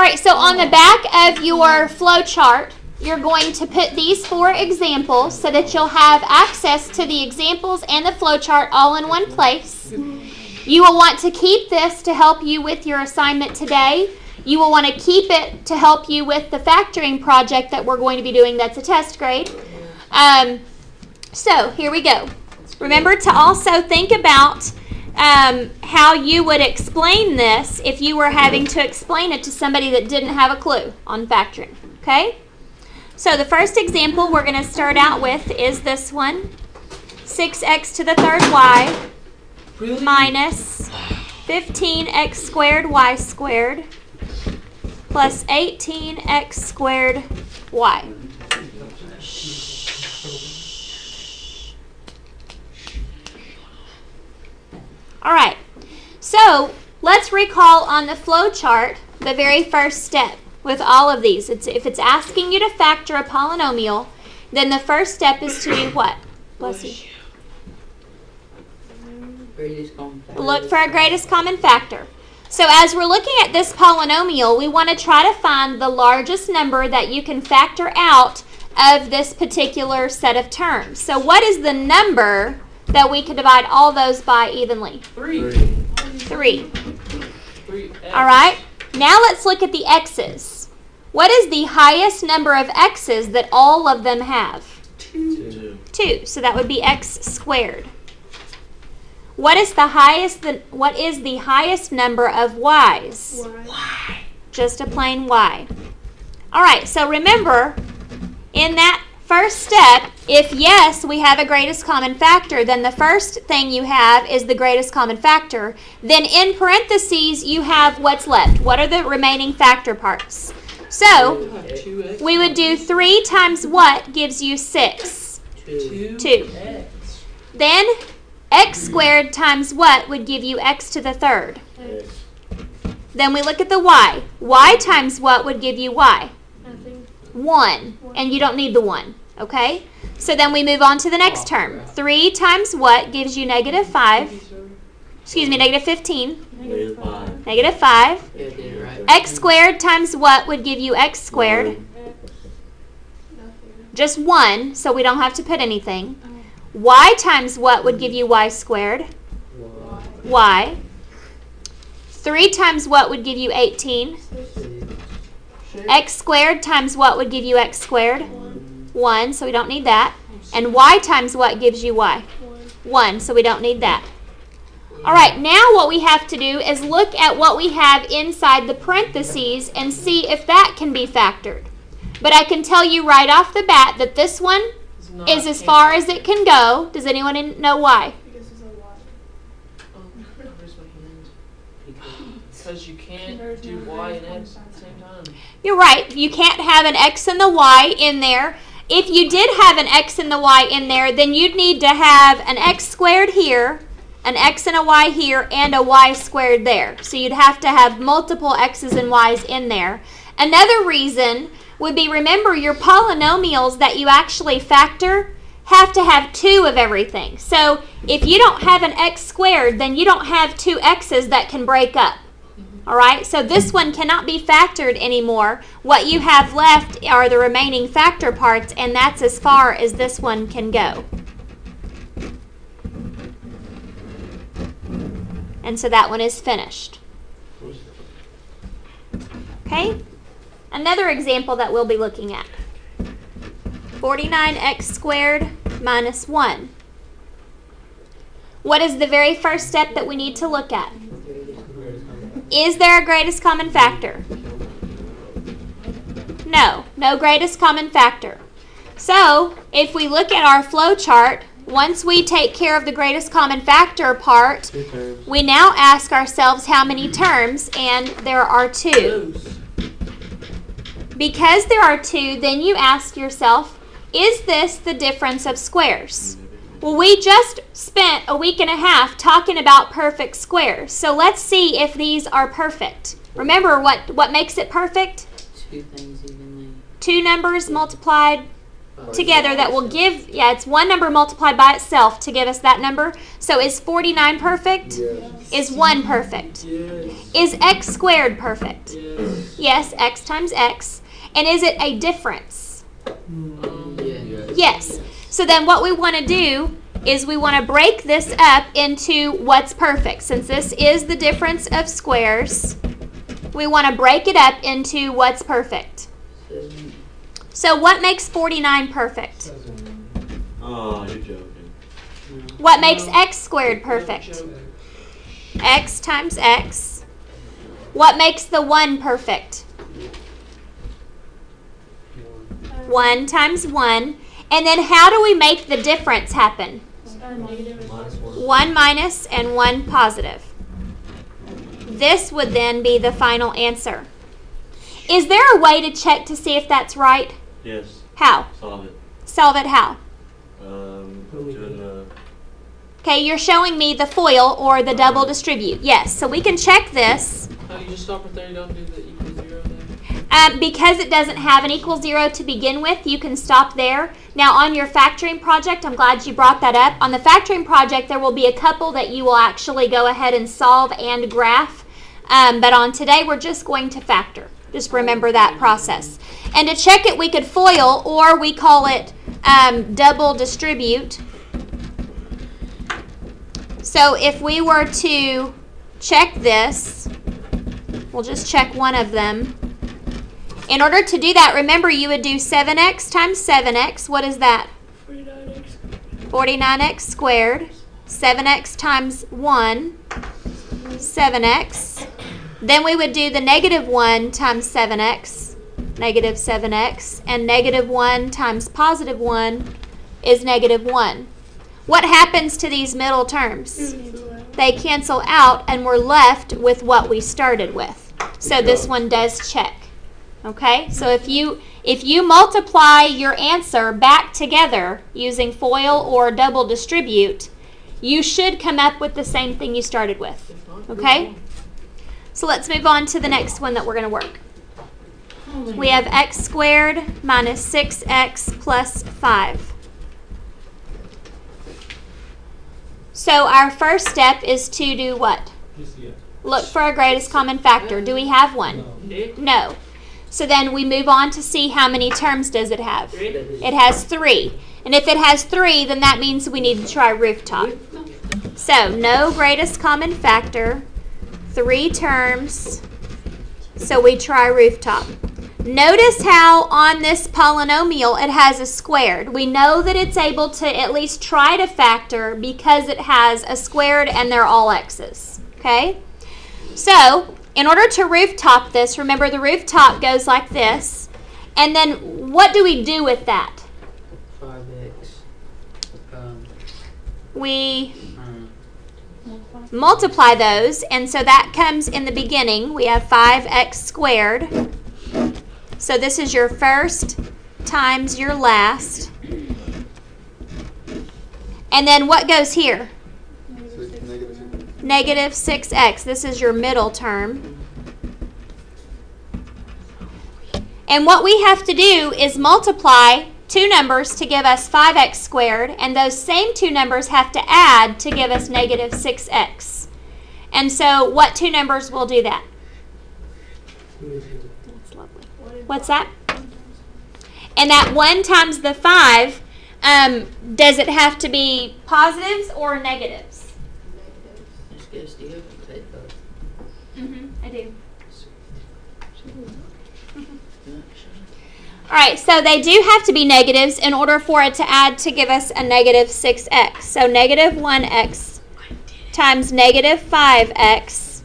All right, so on the back of your flow chart, you're going to put these 4 examples so that you'll have access to the examples and the flow chart all in one place. You will want to keep this to help you with your assignment today. You will want to keep it to help you with the factoring project that we're going to be doing. That's a test grade. So here we go. Remember to also think about how you would explain this if you were having to explain it to somebody that didn't have a clue on factoring. Okay? So the first example we're going to start out with is this one. 6x to the third y minus 15x squared y squared plus 18x squared y. All right, so let's recall on the flow chart the very first step with all of these. If it's asking you to factor a polynomial, then the first step is to do what? Bless you. Look for a greatest common factor. So as we're looking at this polynomial, we want to try to find the largest number that you can factor out of this particular set of terms. So what is the number that we can divide all those by evenly? 3. All right. Now let's look at the x's. What is the highest number of x's that all of them have? 2. So that would be x squared. What is the highest number of y's? Y. Just a plain y. All right. So remember, in that first step, if yes, we have a greatest common factor, then the first thing you have is the greatest common factor. Then in parentheses, you have what's left. What are the remaining factor parts? So we would do 3 times what gives you 6? 2. Then x squared times what would give you x to the third? Then we look at the y. Y times what would give you y? 1. And you don't need the 1. Okay? So then we move on to the next term. 3 times what gives you negative 5? Excuse me, negative 15. Negative 5. X squared times what would give you x squared? Just 1, so we don't have to put anything. Y times what would give you y squared? Y. 3 times what would give you 18? X squared times what would give you x squared? 1, so we don't need that. And y times what gives you y? 1, so we don't need that. All right, now what we have to do is look at what we have inside the parentheses and see if that can be factored. But I can tell you right off the bat that this one is as far as it can go. Does anyone know why? Because you can't do y and x at the same time. You're right. You can't have an x and the y in there. If you did have an x and the y in there, then you'd need to have an x squared here, an x and a y here, and a y squared there. So you'd have to have multiple x's and y's in there. Another reason would be, remember, your polynomials that you actually factor have to have 2 of everything. So if you don't have an x squared, then you don't have 2 x's that can break up. All right, so this one cannot be factored anymore. What you have left are the remaining factor parts, and that's as far as this one can go. And so that one is finished. Okay, another example that we'll be looking at. 49x squared minus 1. What is the very first step that we need to look at? Is there a greatest common factor? No, no greatest common factor. So, if we look at our flow chart, once we take care of the greatest common factor part, we now ask ourselves how many terms, and there are 2. Because there are 2, then you ask yourself, is this the difference of squares? Well, we just spent a week and a half talking about perfect squares. So let's see if these are perfect. Remember what makes it perfect? 2 things evenly. 2 numbers multiplied together that will give, it's one number multiplied by itself to give us that number. So is 49 perfect? Yes. Is 1 perfect? Yes. Is x squared perfect? Yes. Yes, x times x. And is it a difference? Yes. Yes. So then what we want to do is we want to break this up into what's perfect. Since this is the difference of squares, we want to break it up into what's perfect. So what makes 49 perfect? Oh, you're joking. What makes x squared perfect? X times x. What makes the 1 perfect? 1 times 1. And then how do we make the difference happen? 1 minus and 1 positive. This would then be the final answer. Is there a way to check to see if that's right? Yes. How? Solve it. Solve it how? Doing the... Okay, you're showing me the FOIL or the double distribute. Yes, so we can check this. How you just stop right there? You don't do the equal 0 then? Because it doesn't have an equal 0 to begin with, you can stop there. Now on your factoring project, I'm glad you brought that up. On the factoring project, there will be a couple that you will actually go ahead and solve and graph. But on today, we're just going to factor. Just remember that process. And to check it, we could FOIL, or we call it double distribute. So if we were to check this, we'll just check one of them. In order to do that, remember you would do 7x times 7x. What is that? 49x. 49x squared. 7x times 1, 7x. Then we would do the negative 1 times 7x, negative 7x. And negative 1 times positive 1 is negative 1. What happens to these middle terms? They cancel out and we're left with what we started with. So this one does check. Okay, so if you multiply your answer back together using FOIL or double distribute, you should come up with the same thing you started with. Okay? So let's move on to the next one that we're going to work. We have x squared minus 6x plus 5. So our first step is to do what? Look for our greatest common factor. Do we have one? No. So then we move on to see how many terms does it have. It has 3. And if it has 3, then that means we need to try rooftop. So no greatest common factor, 3 terms, so we try rooftop. Notice how on this polynomial it has a squared. We know that it's able to at least try to factor because it has a squared and they're all x's. Okay? So in order to rooftop this, remember the rooftop goes like this. And then what do we do with that? 5x. We multiply those, and so that comes in the beginning. We have 5x squared. So this is your first times your last. And then what goes here? Negative 6x. This is your middle term. And what we have to do is multiply two numbers to give us 5x squared, and those same two numbers have to add to give us negative 6x. And so what two numbers will do that? That's lovely. What's that? And that 1 times the 5, does it have to be positives or negatives? Yes, do you have to take both? I do. All right, so they do have to be negatives in order for it to add to give us a negative 6x. So negative 1x times negative 5x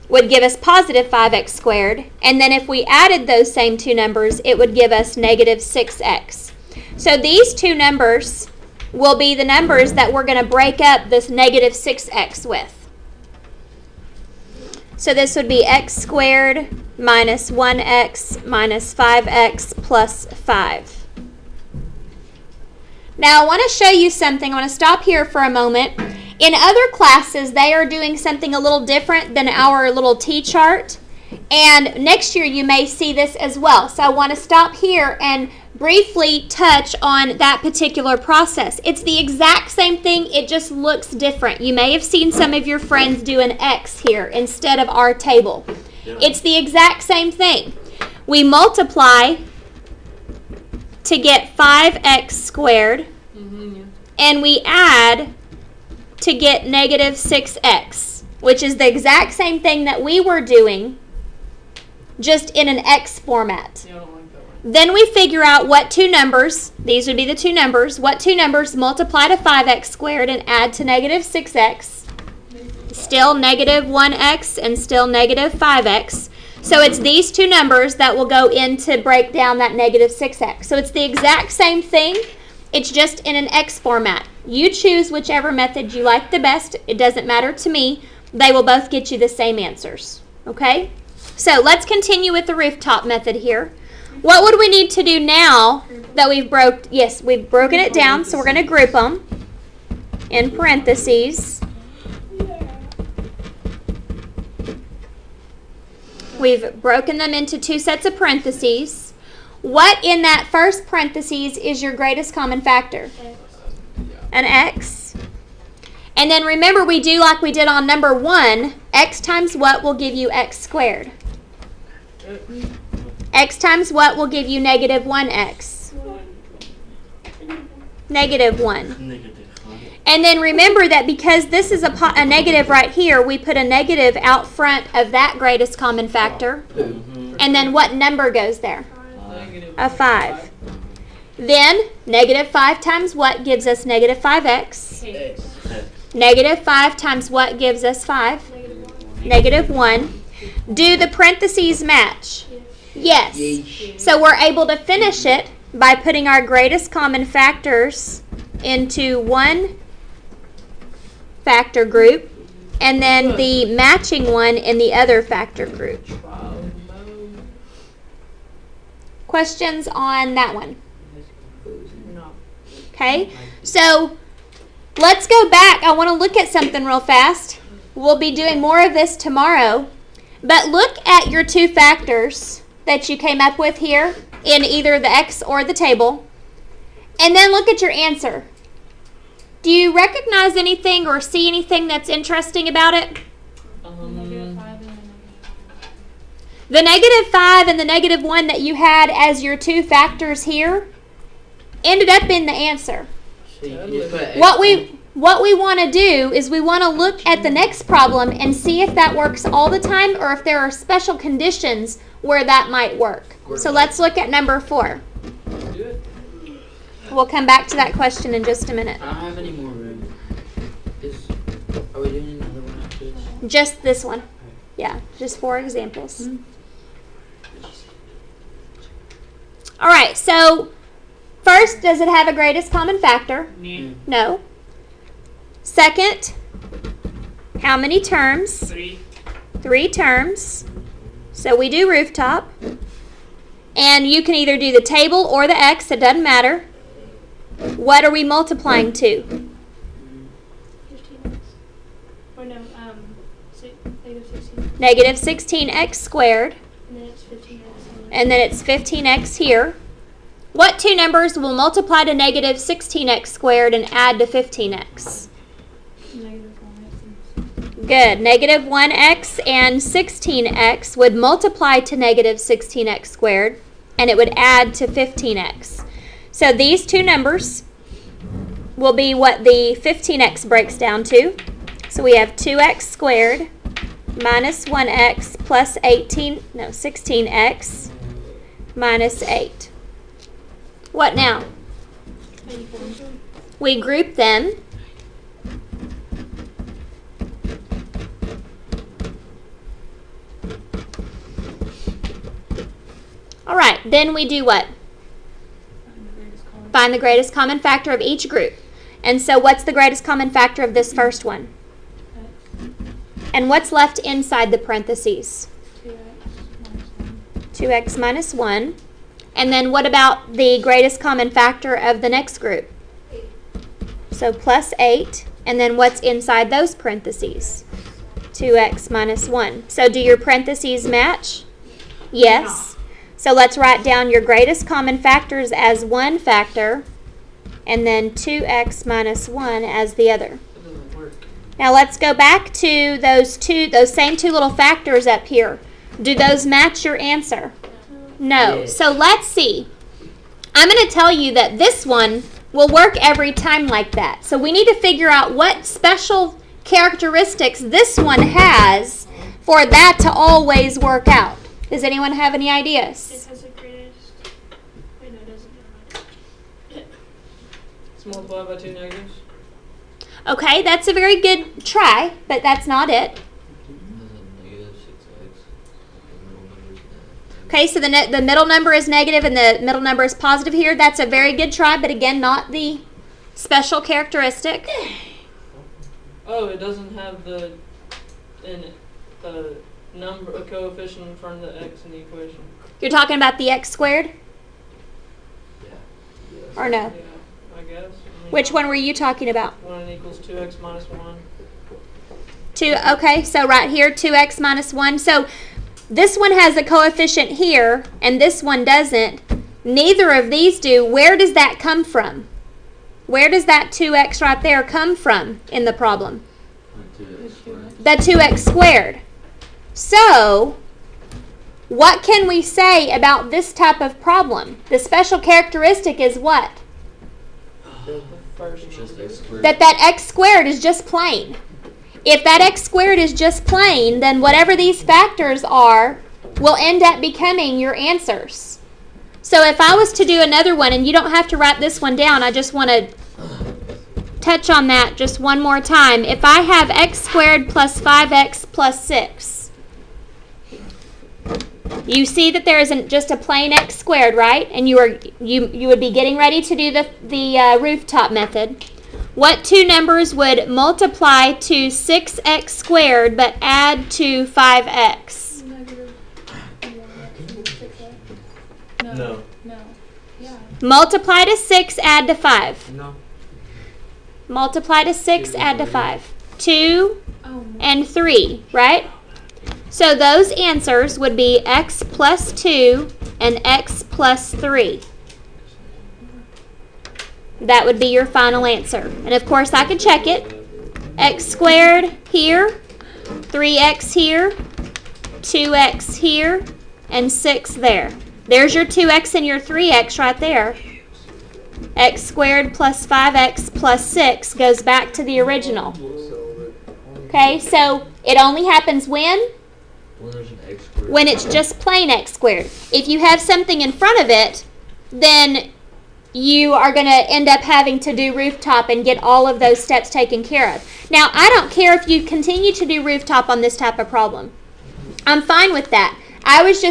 would give us positive 5x squared. And then if we added those same two numbers, it would give us negative 6x. So these two numbers will be the numbers that we're going to break up this negative 6x with. So this would be x squared minus 1x minus 5x plus 5. Now I want to show you something. I want to stop here for a moment. In other classes, they are doing something a little different than our little T-chart. And next year you may see this as well. So I want to stop here and briefly touch on that particular process. It's the exact same thing, it just looks different. You may have seen some of your friends do an X here instead of our table. Yeah. It's the exact same thing. We multiply to get 5x squared, and we add to get negative 6x, which is the exact same thing that we were doing, just in an X format. Yeah, I don't like that one. Then we figure out what two numbers, these would be the two numbers, what two numbers multiply to 5x squared and add to negative 6x. Still negative 1x and still negative 5x. So it's these two numbers that will go in to break down that negative 6x. So it's the exact same thing, it's just in an X format. You choose whichever method you like the best. It doesn't matter to me. They will both get you the same answers. Okay? So let's continue with the rooftop method here. What would we need to do now that we've we've broken it down, so we're going to group them in parentheses. We've broken them into two sets of parentheses. What in that first parentheses is your greatest common factor? An X. And then remember, we do like we did on number 1. X times what will give you X squared? X times what will give you negative 1x? Negative 1. Negative. And then remember that because this is a negative right here, we put a negative out front of that greatest common factor. And then what number goes there? A 5. Then negative 5 times what gives us negative 5x? Negative 5 times what gives us 5? Negative 1. Do the parentheses match? Yes. So we're able to finish it by putting our greatest common factors into one factor group and then the matching one in the other factor group. Questions on that one? No. Okay, so let's go back. I want to look at something real fast. We'll be doing more of this tomorrow. But look at your two factors that you came up with here in either the X or the table. And then look at your answer. Do you recognize anything or see anything that's interesting about it? The negative 5 and the negative 1 that you had as your two factors here ended up in the answer. What we want to do is we want to look at the next problem and see if that works all the time or if there are special conditions where that might work. So let's look at number 4. We'll come back to that question in just a minute. I don't have any more room. Are we doing another one after this? Just this one. Yeah, just 4 examples. All right, so first, does it have a greatest common factor? No. Second, how many terms? 3. 3 terms. So we do rooftop. And you can either do the table or the X, it doesn't matter. What are we multiplying to? 15x. Or no, negative 16. Negative 16x squared. And then it's 15x. And then it's 15x here. What two numbers will multiply to negative 16x squared and add to 15x? Negative 1x. Good. Negative 1x and 16x would multiply to negative 16x squared, and it would add to 15x. So these two numbers will be what the 15x breaks down to. So we have 2x squared minus 1x plus 16x minus 8. What now? We group them. All right, then we do what? Find the greatest common factor of each group. And so what's the greatest common factor of this first one? And what's left inside the parentheses? 2x minus 1. And then what about the greatest common factor of the next group? 8. So plus 8. And then what's inside those parentheses? 2x minus 1. So do your parentheses match? Yes. So let's write down your greatest common factors as one factor, and then 2x minus 1 as the other. That doesn't work. Now let's go back to those same two little factors up here. Do those match your answer? No. Yes. So let's see. I'm going to tell you that this one will work every time like that. So we need to figure out what special characteristics this one has for that to always work out. Does anyone have any It ideas? has the greatest. Wait, no, it doesn't. Never mind. It's multiplied by 2 negatives. Okay, that's a very good try, but that's not it. Negative 6x. The middle number's negative. Okay, so the middle number is negative and the middle number is positive here. That's a very good try, but again, not the special characteristic. Oh, it doesn't have the number, a coefficient in front of the x in the equation. You're talking about the x squared? Yeah. Or no? Yeah, I guess. I mean, Which one were you talking about? When it equals 2x minus 1. 2, okay, so right here, 2x minus 1. So this one has a coefficient here, and this one doesn't. Neither of these do. Where does that come from? Where does that 2x right there come from in the problem? 2x squared. The 2x squared. So, what can we say about this type of problem? The special characteristic is what? The first Just number. x squared. That x squared is just plain. If that x squared is just plain, then whatever these factors are will end up becoming your answers. So if I was to do another one, and you don't have to write this one down, I just want to touch on that just one more time. If I have x squared plus 5x plus 6, you see that there isn't just a plain x squared, right? And you would be getting ready to do the rooftop method. What two numbers would multiply to 6x squared but add to 5x? Negative 1x. No. No. Yeah. Multiply to 6, add to 5. No. Multiply to 6, add to 5. 2 Oh. and 3, right? So those answers would be x plus 2 and x plus 3. That would be your final answer. And of course I could check it. X squared here, 3x here, 2x here, and 6 there. There's your 2x and your 3x right there. X squared plus 5x plus 6 goes back to the original. Okay, so it only happens when? When there's an x squared. When it's just plain x squared. If you have something in front of it, then you are going to end up having to do rooftop and get all of those steps taken care of. Now, I don't care if you continue to do rooftop on this type of problem. I'm fine with that.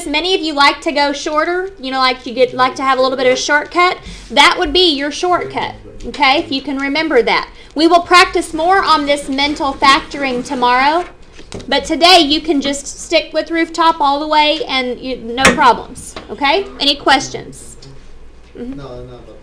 Many of you like to go shorter, like like to have a little bit of a shortcut. That would be your shortcut, okay, if you can remember that. We will practice more on this mental factoring tomorrow, but today you can just stick with rooftop all the way and no problems, okay? Any questions? No, not about